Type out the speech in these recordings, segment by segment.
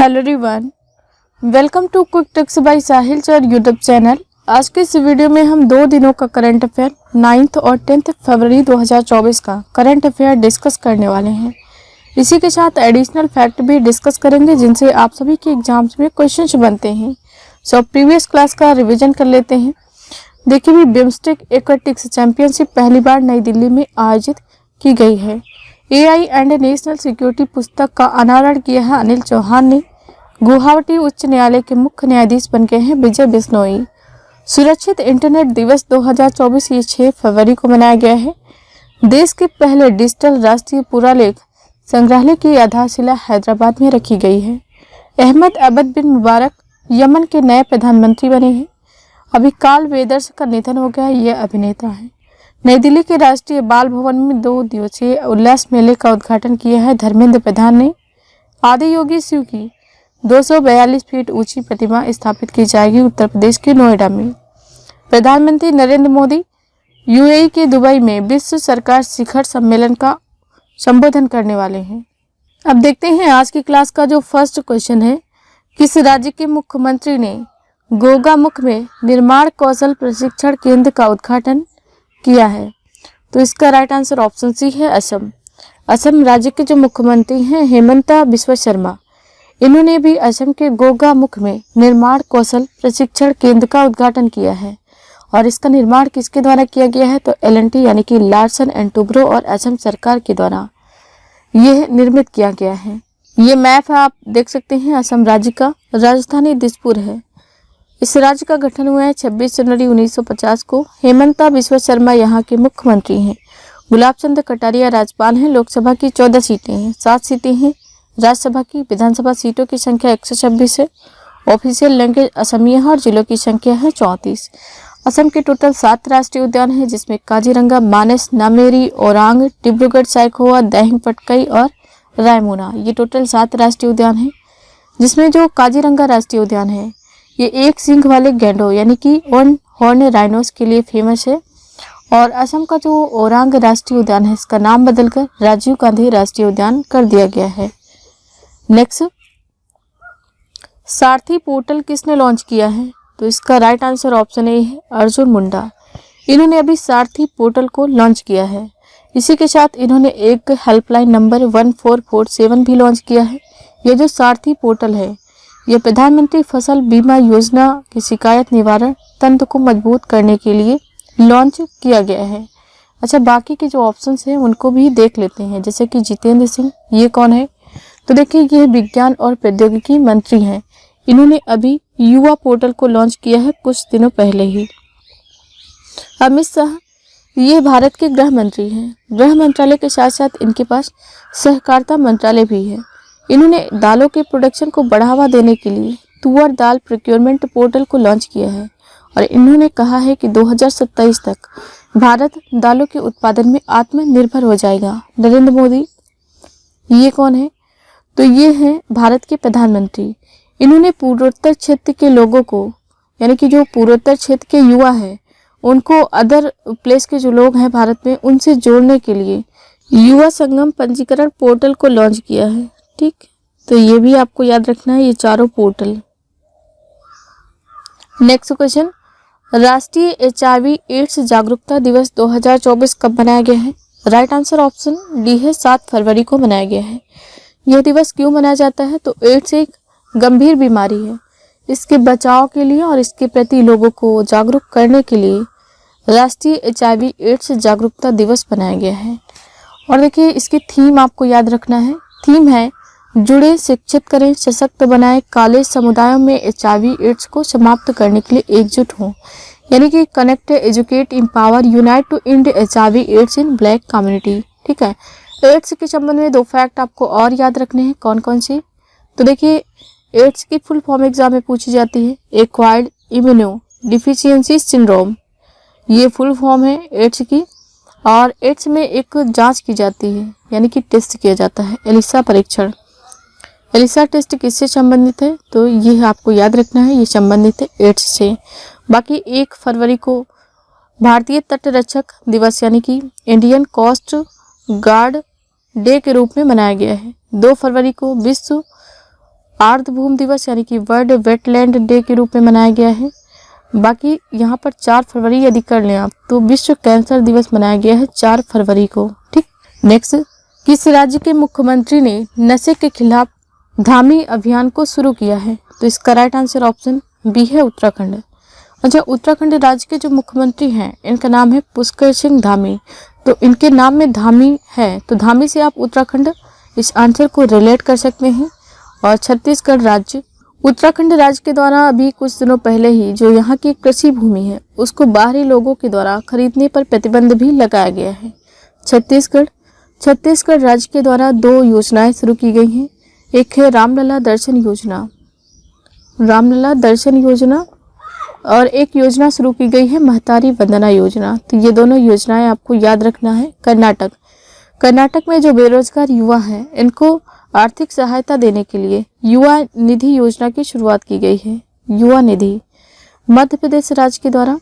Hello everyone, welcome to quick tips by Sahil sir YouTube channel. आज के इस video में हम 2 दिनों का करंट अफेयर 9 और 10 फरवरी 2024 का करंट अफेयर डिस्कस करने वाले हैं। इसी के साथ एडिशनल फैक्ट भी डिस्कस करेंगे जिनसे आप सभी के एग्जाम्स में क्वेश्चंस बनते हैं। सो प्रीवियस क्लास का रिविजन कर लेते हैं। देखिए भी बिम्स्टेक एक्वेटिक्स चैंपियनशिप पहली बार नई दिल्ली में आयोजित की गई है। एआई एंड नेशनल सिक्योरिटी पुस्तक का अनावरण किया है अनिल चौहान ने। गुवाहाटी उच्च न्यायालय के मुख्य न्यायाधीश बन गए हैं विजय बिश्नोई। सुरक्षित इंटरनेट दिवस 2024 ये 6 फरवरी को मनाया गया है। देश के पहले डिजिटल राष्ट्रीय पुरालेख संग्रहालय की आधारशिला हैदराबाद में रखी गई है। अहमद अबद बिन मुबारक यमन के नए प्रधानमंत्री बने हैं। अभी काल वेदर्स का निधन हो गया, यह अभिनेता है। नई दिल्ली के राष्ट्रीय बाल भवन में 2 दिवसीय उल्लास मेले का उद्घाटन किया है धर्मेंद्र प्रधान ने। आदि योगी शिव की 242 फीट ऊंची प्रतिमा स्थापित की जाएगी उत्तर प्रदेश के नोएडा में। प्रधानमंत्री नरेंद्र मोदी यूएई के दुबई में विश्व सरकार शिखर सम्मेलन का संबोधन करने वाले हैं। अब देखते हैं आज की क्लास का जो फर्स्ट क्वेश्चन है, किस राज्य के मुख्यमंत्री ने गोगामुख में निर्माण कौशल प्रशिक्षण केंद्र का उद्घाटन किया है? तो इसका राइट आंसर ऑप्शन सी है असम। असम राज्य के जो मुख्यमंत्री हैं हेमंता बिस्वा शर्मा, इन्होंने भी असम के गोगामुख में निर्माण कौशल प्रशिक्षण केंद्र का उद्घाटन किया है। और इसका निर्माण किसके द्वारा किया गया है? तो एल&टी यानी कि लार्सन एंड टुब्रो और असम सरकार के द्वारा यह निर्मित किया गया है। ये मैप है, आप देख सकते हैं। असम राज्य का राजधानी दिसपुर है। इस राज्य का गठन हुआ है 26 जनवरी 1950 को। हेमंता बिस्वा शर्मा यहाँ के मुख्यमंत्री हैं। गुलाब चंद कटारिया राज्यपाल हैं। लोकसभा की 14 सीटें हैं, 7 सीटें हैं राज्यसभा की। विधानसभा सीटों की संख्या 126 है। ऑफिशियल लैंग्वेज असमिया है और जिलों की संख्या है 34। असम के टोटल 7 राष्ट्रीय उद्यान हैं, जिसमें काजीरंगा, मानस, नामेरी, ओरांग, डिब्रूगढ़ साइखोवा, दैहिंग पटकई और रायमोना, ये टोटल 7 राष्ट्रीय उद्यान हैं। जिसमें जो काजीरंगा राष्ट्रीय उद्यान है ये एक सींग वाले गैंडों यानी कि वन हॉर्न राइनोस के लिए फेमस है। और असम का जो ओरांग राष्ट्रीय उद्यान है इसका नाम बदलकर राजीव गांधी राष्ट्रीय उद्यान कर दिया गया है। नेक्स्ट, सारथी पोर्टल किसने लॉन्च किया है? तो इसका राइट आंसर ऑप्शन ए है अर्जुन मुंडा। इन्होंने अभी सारथी पोर्टल को लॉन्च किया है। इसी के साथ इन्होंने एक हेल्पलाइन नंबर 1447 भी लॉन्च किया है। यह जो सारथी पोर्टल है यह प्रधानमंत्री फसल बीमा योजना की शिकायत निवारण तंत्र को मजबूत करने के लिए लॉन्च किया गया है। अच्छा, बाकी के जो ऑप्शंस हैं उनको भी देख लेते हैं। जैसे कि जितेंद्र सिंह, ये कौन है? तो देखिए ये विज्ञान और प्रौद्योगिकी मंत्री हैं। इन्होंने अभी युवा पोर्टल को लॉन्च किया है कुछ दिनों पहले ही। अमित शाह, ये भारत के गृह मंत्री हैं। गृह मंत्रालय के साथ साथ इनके पास सहकारिता मंत्रालय भी है। इन्होंने दालों के प्रोडक्शन को बढ़ावा देने के लिए तुअर दाल प्रोक्योरमेंट पोर्टल को लॉन्च किया है। और इन्होंने कहा है कि 2027 तक भारत दालों के उत्पादन में आत्मनिर्भर हो जाएगा। नरेंद्र मोदी, ये कौन है? तो ये हैं भारत के प्रधानमंत्री। इन्होंने पूर्वोत्तर क्षेत्र के लोगों को यानी कि जो पूर्वोत्तर क्षेत्र के युवा हैं उनको अदर प्लेस के जो लोग हैं भारत में उनसे जोड़ने के लिए युवा संगम पंजीकरण पोर्टल को लॉन्च किया है। ठीक, तो ये भी आपको याद रखना है, ये चारों पोर्टल। नेक्स्ट क्वेश्चन, राष्ट्रीय HIV एड्स जागरूकता दिवस 2024 कब मनाया गया है? राइट आंसर ऑप्शन डी है 7 फरवरी को मनाया गया है। यह दिवस क्यों मनाया जाता है? तो एड्स एक गंभीर बीमारी है। इसके बचाव के लिए और इसके प्रति लोगों को जागरूक करने के लिए राष्ट्रीय HIV एड्स जागरूकता दिवस मनाया गया है। और देखिए इसकी थीम आपको याद रखना है। थीम है जुड़े, शिक्षित करें, सशक्त बनाएं, कॉलेज समुदायों में HIV एड्स को समाप्त करने के लिए एकजुट हों। यानी कि connect, educate, empower, unite to end HIV AIDS in black community. ठीक है, एड्स के संबंध में 2 फैक्ट आपको और याद रखने हैं। कौन कौन से? तो देखिए एड्स की फुल फॉर्म एग्जाम में पूछी जाती है एक्वायर्ड इम्यूनो डिफिशियंसी सिंड्रोम, ये फुल फॉर्म है एड्स की। और एड्स में एक जांच की जाती है यानी कि टेस्ट किया जाता है, एलिसा परीक्षण। एलिसा टेस्ट किससे संबंधित है? तो ये आपको याद रखना है, ये संबंधित है एड्स से। बाकी 1 फरवरी को भारतीय तटरक्षक दिवस यानी कि इंडियन कोस्ट गार्ड डे के रूप में मनाया गया है। 2 फरवरी को विश्व आर्द्रभूमि दिवस यानी कि वर्ल्ड वेटलैंड डे के रूप में मनाया गया है। बाकी यहाँ पर 4 फरवरी यदि कर लें आप तो विश्व कैंसर दिवस मनाया गया है 4 फरवरी को। ठीक। नेक्स्ट, किस राज्य के मुख्यमंत्री ने नशे के खिलाफ धामी अभियान को शुरू किया है? तो इसका राइट आंसर ऑप्शन बी है उत्तराखंड। अच्छा, उत्तराखंड राज्य के जो मुख्यमंत्री हैं इनका नाम है पुष्कर सिंह धामी। तो इनके नाम में धामी है तो धामी से आप उत्तराखंड इस आंसर को रिलेट कर सकते हैं। और छत्तीसगढ़ राज्य, उत्तराखंड राज्य के द्वारा अभी कुछ दिनों पहले ही जो यहाँ की कृषि भूमि है उसको बाहरी लोगों के द्वारा खरीदने पर प्रतिबंध भी लगाया गया है। छत्तीसगढ़ राज्य के द्वारा 2 योजनाएं शुरू की गई हैं। एक है रामलला दर्शन योजना और एक योजना शुरू की गई है महतारी वंदना योजना। तो ये दोनों योजनाएं आपको याद रखना है। कर्नाटक में जो बेरोजगार युवा हैं इनको आर्थिक सहायता देने के लिए युवा निधि योजना की शुरुआत की गई है। युवा निधि। मध्य प्रदेश राज्य के द्वारा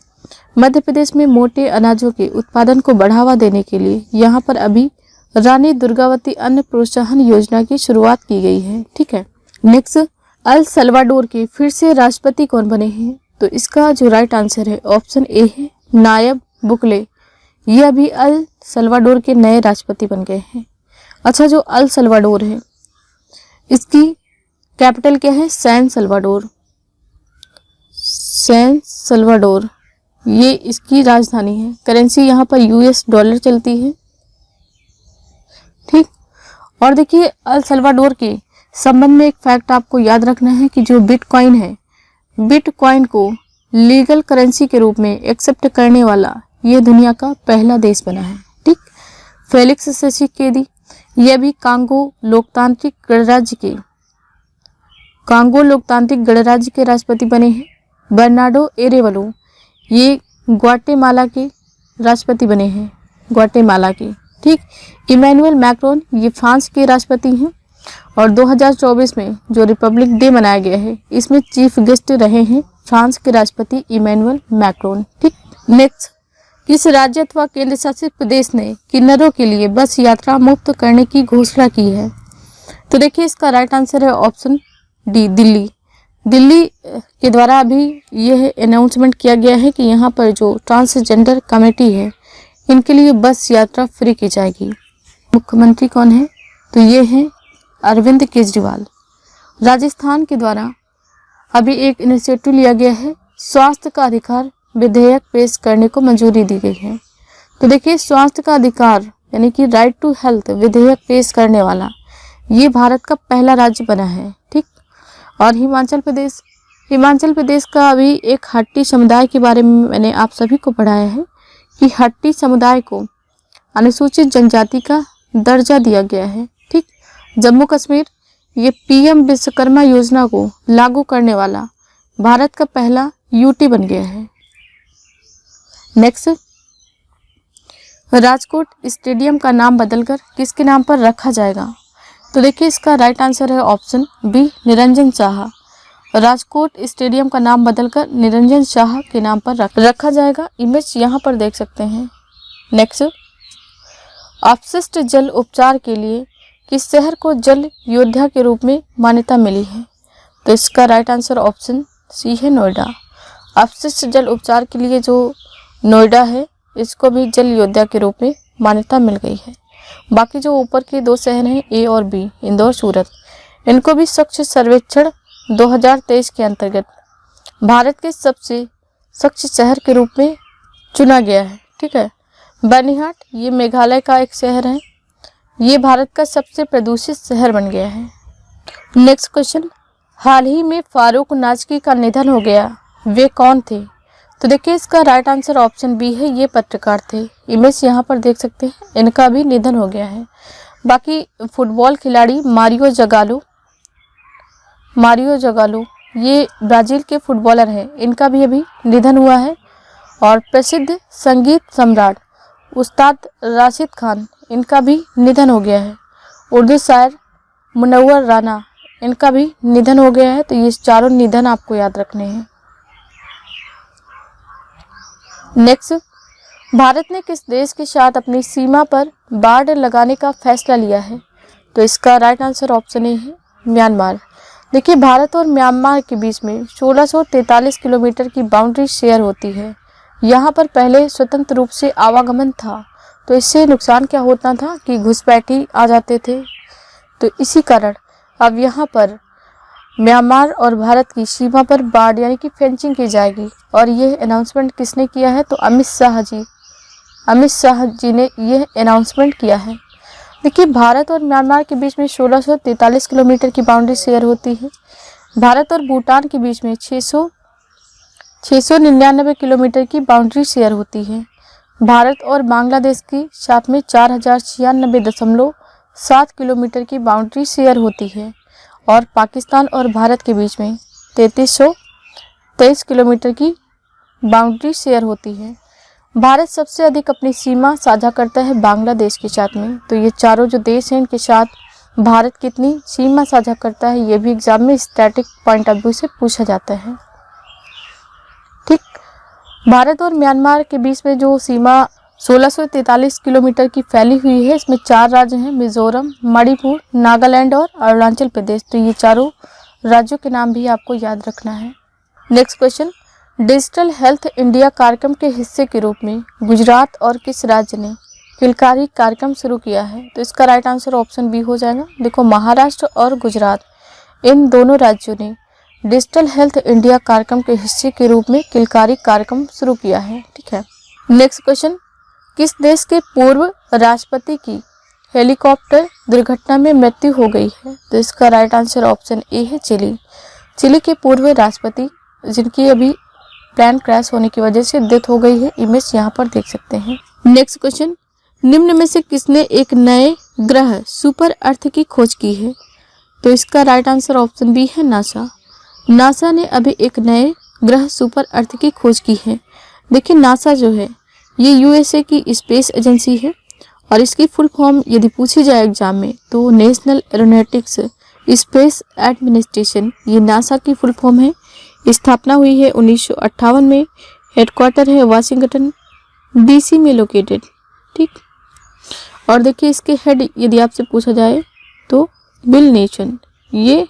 मध्य प्रदेश में मोटे अनाजों के उत्पादन को बढ़ावा देने के लिए यहाँ पर अभी रानी दुर्गावती अन्न प्रोत्साहन योजना की शुरुआत की गई है। ठीक है। नेक्स्ट, अल सल्वाडोर के फिर से राष्ट्रपति कौन बने हैं? तो इसका जो राइट आंसर है ऑप्शन ए है नायब बुकले। ये अभी अल सल्वाडोर के नए राष्ट्रपति बन गए हैं। अच्छा, जो अल सल्वाडोर है इसकी कैपिटल क्या है? सैन सल्वाडोर ये इसकी राजधानी है। करेंसी यहाँ पर यूएस डॉलर चलती है। ठीक। और देखिए अल सल्वाडोर के संबंध में एक फैक्ट आपको याद रखना है कि जो बिटकॉइन है, बिटकॉइन को लीगल करेंसी के रूप में एक्सेप्ट करने वाला ये दुनिया का पहला देश बना है। ठीक। फेलिक्स सेचिसेकेदी ये भी कांगो लोकतांत्रिक गणराज्य के राष्ट्रपति बने हैं। बर्नार्डो एरेवलो ये ग्वाटेमाला के राष्ट्रपति बने हैं, ग्वाटेमाला के। ठीक। इमैनुअल मैक्रोन ये फ्रांस के राष्ट्रपति हैं। और 2024 में जो रिपब्लिक डे मनाया गया है इसमें चीफ गेस्ट रहे हैं फ्रांस के राष्ट्रपति इमैनुअल मैक्रोन। ठीक। नेक्स्ट, किस राज्य अथवा केंद्र शासित प्रदेश ने किन्नरों के लिए बस यात्रा मुक्त करने की घोषणा की है? तो देखिए इसका राइट आंसर है ऑप्शन डी दिल्ली के द्वारा अभी यह अनाउंसमेंट किया गया है कि यहाँ पर जो ट्रांसजेंडर कमेटी है इनके लिए बस यात्रा फ्री की जाएगी। मुख्यमंत्री कौन है? तो ये है अरविंद केजरीवाल। राजस्थान के द्वारा अभी एक इनिशिएटिव लिया गया है, स्वास्थ्य का अधिकार विधेयक पेश करने को मंजूरी दी गई है। तो देखिए प्रश्न का अधिकार यानी कि राइट टू हेल्थ विधेयक पेश करने वाला ये भारत का पहला राज्य बना है। ठीक। और हिमाचल प्रदेश का अभी एक हट्टी समुदाय के बारे में मैंने आप सभी को पढ़ाया है कि हट्टी समुदाय को अनुसूचित जनजाति का दर्जा दिया गया है। ठीक। जम्मू कश्मीर ये पीएम विश्वकर्मा योजना को लागू करने वाला भारत का पहला यूटी बन गया है। नेक्स्ट, राजकोट स्टेडियम का नाम बदलकर किसके नाम पर रखा जाएगा? तो देखिए इसका राइट आंसर है option B Niranjan Shah. Rajkot stadium का नाम बदलकर निरंजन शाह के नाम पर रखा जाएगा। इमेज यहाँ पर देख सकते हैं। नेक्स्ट, अपशिष्ट जल उपचार के लिए किस शहर को जल योद्धा के रूप में मान्यता मिली है? तो इसका राइट आंसर ऑप्शन सी है नोएडा। अपशिष्ट जल उपचार के लिए जो नोएडा है इसको भी जल योद्धा के रूप में मान्यता मिल गई है। बाकी जो ऊपर के 2 शहर हैं ए और बी, इंदौर सूरत, इनको भी स्वच्छ सर्वेक्षण 2023 के अंतर्गत भारत के सबसे स्वच्छ शहर के रूप में चुना गया है। ठीक है। बनिहाट ये मेघालय का एक शहर है, ये भारत का सबसे प्रदूषित शहर बन गया है। नेक्स्ट क्वेश्चन, हाल ही में फारूक नाजकी का निधन हो गया, वे कौन थे? तो देखिए इसका राइट आंसर ऑप्शन बी है, ये पत्रकार थे। इमेज यहाँ पर देख सकते हैं, इनका भी निधन हो गया है। बाकी फुटबॉल खिलाड़ी मारियो जगालो ये ब्राज़ील के फुटबॉलर हैं, इनका भी अभी निधन हुआ है। और प्रसिद्ध संगीत सम्राट उस्ताद राशिद खान, इनका भी निधन हो गया है। उर्दू शायर मुनव्वर राना, इनका भी निधन हो गया है। तो ये चारों निधन आपको याद रखने हैं। नेक्स्ट, भारत ने किस देश के साथ अपनी सीमा पर बाड़ लगाने का फैसला लिया है? तो इसका राइट आंसर ऑप्शन ए है म्यांमार। देखिए, भारत और म्यांमार के बीच में 1643 किलोमीटर की बाउंड्री शेयर होती है। यहाँ पर पहले स्वतंत्र रूप से आवागमन था, तो इससे नुकसान क्या होता था कि घुसपैठी आ जाते थे। तो इसी कारण अब यहाँ पर म्यांमार और भारत की सीमा पर बाड़ यानी कि फेंसिंग की जाएगी। और यह अनाउंसमेंट किसने किया है? तो अमित शाह जी ने यह अनाउंसमेंट किया है। देखिए, भारत और म्यांमार के बीच में 1643 किलोमीटर की बाउंड्री शेयर होती है। भारत और भूटान के बीच में 699 किलोमीटर की बाउंड्री शेयर होती है। भारत और बांग्लादेश की साथ में 4096.7 किलोमीटर की बाउंड्री शेयर होती है। और पाकिस्तान और भारत के बीच में 3323 किलोमीटर की बाउंड्री शेयर होती है। भारत सबसे अधिक अपनी सीमा साझा करता है बांग्लादेश के साथ में। तो ये चारों जो देश हैं इनके साथ भारत कितनी सीमा साझा करता है, ये भी एग्जाम में स्टैटिक पॉइंट ऑफ व्यू से पूछा जाता है। ठीक, भारत और म्यांमार के बीच में जो सीमा 1643 किलोमीटर की फैली हुई है, इसमें 4 राज्य हैं, मिजोरम, मणिपुर, नागालैंड और अरुणाचल प्रदेश। तो ये चारों राज्यों के नाम भी आपको याद रखना है। Next question, digital health India कार्यक्रम के हिस्से के रूप में गुजरात और किस राज्य ने किलकारी कार्यक्रम शुरू किया है? तो इसका राइट आंसर ऑप्शन बी हो जाएगा। देखो, महाराष्ट्र और गुजरात इन दोनों राज्यों ने डिजिटल हेल्थ इंडिया कार्यक्रम के हिस्से के रूप में किलकारी कार्यक्रम शुरू किया है। ठीक है। नेक्स्ट क्वेश्चन, किस देश के पूर्व राष्ट्रपति की हेलीकॉप्टर दुर्घटना में मृत्यु हो गई है? तो इसका राइट आंसर ऑप्शन ए है, चिली। चिली के पूर्व राष्ट्रपति जिनकी अभी प्लेन क्रैश होने की वजह से डेथ हो गई है, इमेज यहाँ पर देख सकते हैं। नेक्स्ट क्वेश्चन, निम्न में से किसने एक नए ग्रह सुपर अर्थ की खोज की है? तो इसका राइट आंसर ऑप्शन बी है, नासा। नासा ने अभी एक नए ग्रह सुपर अर्थ की खोज की है। देखिए, नासा जो है ये यूएसए की स्पेस एजेंसी है और इसकी फुल फॉर्म यदि पूछी जाए एग्जाम में तो नेशनल एरोनॉटिक्स स्पेस एडमिनिस्ट्रेशन, ये नासा की फुल फॉर्म है। स्थापना हुई है 1958 में। हेडक्वार्टर है वाशिंगटन डीसी में लोकेटेड। ठीक, और देखिए इसके हेड यदि आपसे पूछा जाए तो बिल नेशन, ये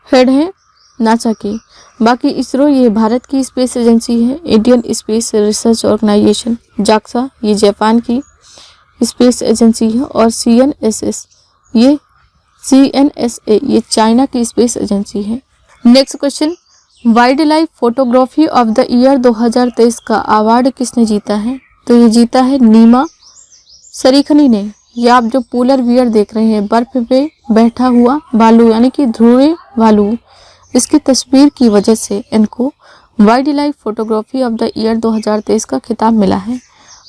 हेड है नासा की। बाकी इसरो ये भारत की स्पेस एजेंसी है। Indian space research organisation JAXA ये जापान की स्पेस एजेंसी है। और CNSA ये चाइना की स्पेस एजेंसी है। Next question, wildlife photography of the year 2023 का अवार्ड किसने जीता है? तो ये जीता है नीमा सरीखनी ने। ये आप जो पोलर बियर देख रहे हैं, बर्फ पे बैठा हुआ भालू यानी कि ध्रुवीय भालू, इसकी तस्वीर की वजह से इनको wild life photography of the year 2023 का खिताब मिला है।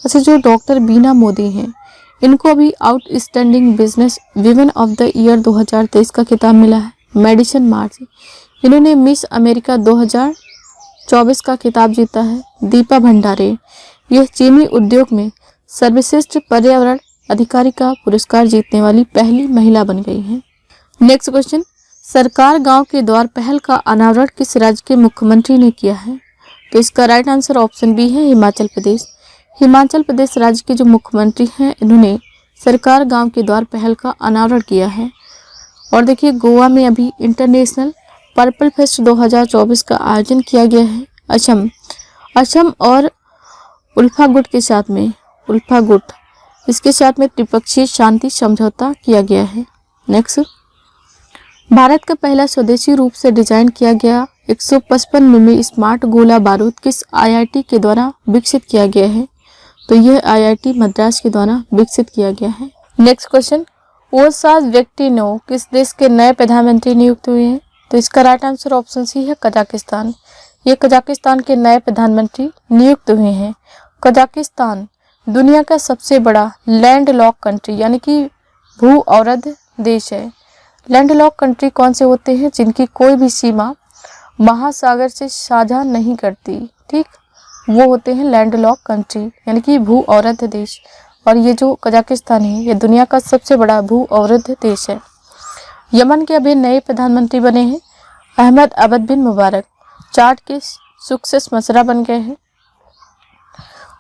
अच्छा, जो डॉक्टर बीना मोदी हैं इनको अभी outstanding business women of the year 2023 का खिताब मिला है। मेडिसन मार्च, इन्होंने मिस अमेरिका 2024 का खिताब जीता है। दीपा भंडारे, यह चीनी उद्योग में सर्वश्रेष्ठ पर्यावरण अधिकारी का पुरस्कार जीतने वाली पहली महिला बन गई हैं। नेक्स्ट क्वेश्चन, सरकार गांव के द्वार पहल का अनावरण किस राज्य के मुख्यमंत्री ने किया है? तो इसका राइट आंसर ऑप्शन बी है, हिमाचल प्रदेश। हिमाचल प्रदेश राज्य के जो मुख्यमंत्री हैं इन्होंने सरकार गांव के द्वार पहल का अनावरण किया है। और देखिए, गोवा में अभी इंटरनेशनल पर्पल फेस्ट 2024 का आयोजन किया गया है। असम और उल्फा गुट के साथ में इसके साथ में त्रिपक्षीय शांति समझौता किया गया है। नेक्स्ट, भारत का पहला स्वदेशी रूप से डिजाइन किया गया 155 मिमी स्मार्ट गोला बारूद किस आईआईटी के द्वारा विकसित किया गया है? तो यह आईआईटी मद्रास के द्वारा विकसित किया गया है। नेक्स्ट क्वेश्चन, ओसाज व्यक्तिनो किस देश के नए प्रधानमंत्री नियुक्त हुए हैं? तो इसका राइट आंसर ऑप्शन सी है, कजाकिस्तान। ये कजाकिस्तान के नए प्रधानमंत्री नियुक्त हुए हैं। कजाकिस्तान दुनिया का सबसे बड़ा लैंड लॉक कंट्री यानी कि भू अवरुद्ध देश है। लैंड लॉक कंट्री कौन से होते हैं? जिनकी कोई भी सीमा महासागर से साझा नहीं करती। ठीक, वो होते हैं लैंड लॉक कंट्री यानी कि भू अवरुद्ध देश। और ये जो कजाकिस्तान है ये दुनिया का सबसे बड़ा भू अवरुद्ध देश है। यमन के अभी नए प्रधानमंत्री बने हैं अहमद अबद बिन मुबारक, चार्ट के सक्सेस मसरा बन गए हैं।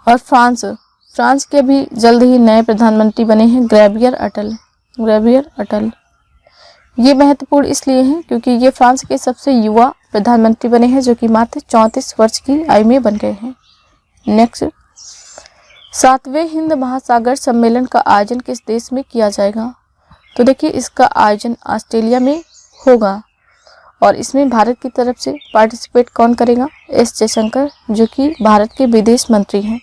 और फ्रांस के भी जल्द ही नए प्रधानमंत्री बने हैं ग्रेवियर अटल। ये महत्वपूर्ण इसलिए हैं क्योंकि ये फ्रांस के सबसे युवा प्रधानमंत्री बने हैं जो कि मात्र 34 वर्ष की आयु में बन गए हैं। नेक्स्ट, 7वें हिंद महासागर सम्मेलन का आयोजन किस देश में किया जाएगा? तो देखिए, इसका आयोजन ऑस्ट्रेलिया में होगा और इसमें भारत की तरफ से पार्टिसिपेट कौन करेगा? एस जयशंकर, जो कि भारत के विदेश मंत्री हैं।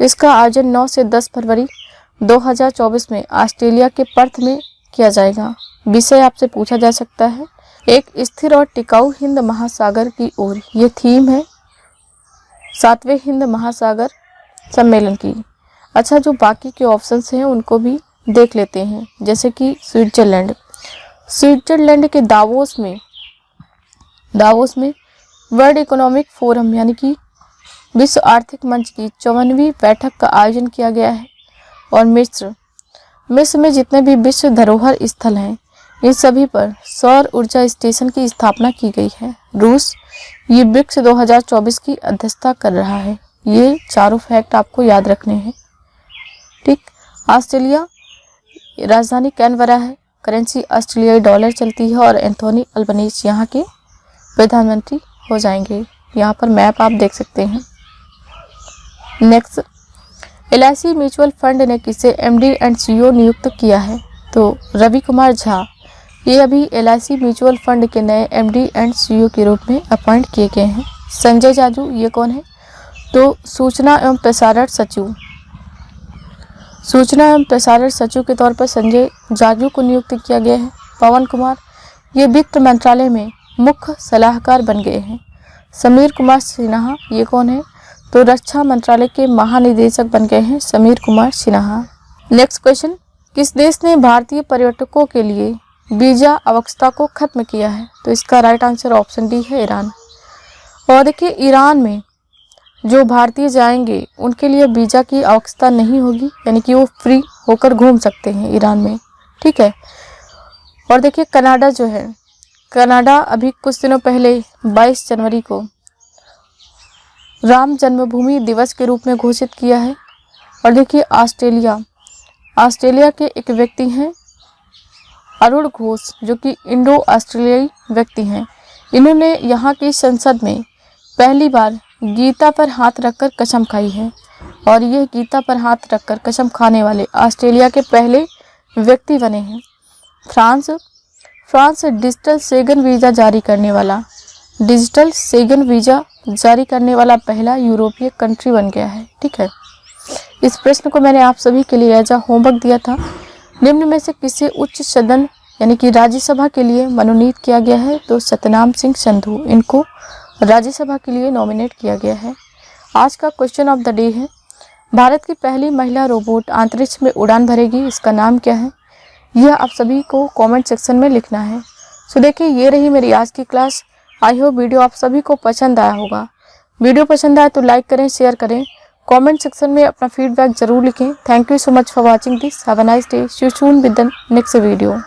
इसका आयोजन 9 से 10 फरवरी 2024 में ऑस्ट्रेलिया के पर्थ में किया जाएगा। विषय आपसे पूछा जा सकता है, एक स्थिर और टिकाऊ हिंद महासागर की ओर। ये थीम है 7वें हिंद महासागर सम्मेलन की। अच्छा, जो बाकी के ऑप्शंस हैं उनको भी देख लेते हैं, जैसे कि स्विट्जरलैंड के दावोस में वर्ल्ड इकोनॉमिक फोरम यानी कि विश्व आर्थिक मंच की 54वीं बैठक का आयोजन किया गया है। और मिस्र में जितने भी विश्व धरोहर स्थल हैं इन सभी पर सौर ऊर्जा स्टेशन की स्थापना की गई है। रूस ये ब्रिक्स 2024 की अध्यक्षता कर रहा है। ये चारों फैक्ट आपको याद रखने हैं। ठीक, ऑस्ट्रेलिया राजधानी कैनबरा है, करेंसी ऑस्ट्रेलियाई डॉलर चलती है और एंथोनी अल्बनीज यहाँ के प्रधानमंत्री हो जाएंगे। यहाँ पर मैप आप देख सकते हैं। नेक्स्ट, LIC म्यूचुअल फंड ने किसे MD एंड CEO नियुक्त किया है? तो रवि कुमार झा ये अभी LIC म्यूचुअल फंड के नए MD एंड CEO के रूप में अपॉइंट किए गए हैं। संजय जाजू ये कौन है? तो सूचना एवं प्रसारण सचिव के तौर पर संजय जाजू को नियुक्त किया गया है। पवन कुमार ये वित्त मंत्रालय में मुख्य सलाहकार बन गए हैं। समीर कुमार सिन्हा ये कौन है? तो रक्षा मंत्रालय के महानिदेशक बन गए हैं समीर कुमार सिन्हा। नेक्स्ट क्वेश्चन, किस देश ने भारतीय पर्यटकों के लिए वीजा आवश्यकता को खत्म किया है? तो इसका राइट आंसर ऑप्शन डी है, ईरान। और देखिए, ईरान में जो भारतीय जाएंगे उनके लिए वीजा की आवश्यकता नहीं होगी, यानी कि वो फ्री होकर घूम सकते हैं ईरान में। ठीक है। और देखिए, कनाडा जो है, कनाडा अभी कुछ दिनों पहले 22 जनवरी को राम जन्मभूमि दिवस के रूप में घोषित किया है। और देखिए, ऑस्ट्रेलिया के एक व्यक्ति हैं अरुण घोष, जो कि इंडो ऑस्ट्रेलियाई व्यक्ति हैं। इन्होंने यहाँ की संसद में पहली बार गीता पर हाथ रखकर कसम खाई है और यह गीता पर हाथ रखकर कसम खाने वाले ऑस्ट्रेलिया के पहले व्यक्ति बने हैं। फ्रांस डिजिटल शेंगन वीज़ा जारी करने वाला पहला यूरोपीय कंट्री बन गया है। ठीक है। इस प्रश्न को मैंने आप सभी के लिए एज अ होमवर्क दिया था। निम्न में से किसे उच्च सदन यानी कि राज्यसभा के लिए मनोनीत किया गया है? तो सतनाम सिंह संधू, इनको राज्यसभा के लिए नॉमिनेट किया गया है। आज का क्वेश्चन ऑफ द डे है, भारत की पहली महिला रोबोट अंतरिक्ष में उड़ान भरेगी, इसका नाम क्या है? यह आप सभी को कमेंट सेक्शन में लिखना है। सो देखिए, ये रही मेरी आज की क्लास। आई होप वीडियो आप सभी को पसंद आया होगा। वीडियो पसंद आए तो लाइक करें, शेयर करें, कमेंट सेक्शन में अपना फीडबैक जरूर लिखें। Thank you so much for watching this. Have a nice day. See you soon with the next video.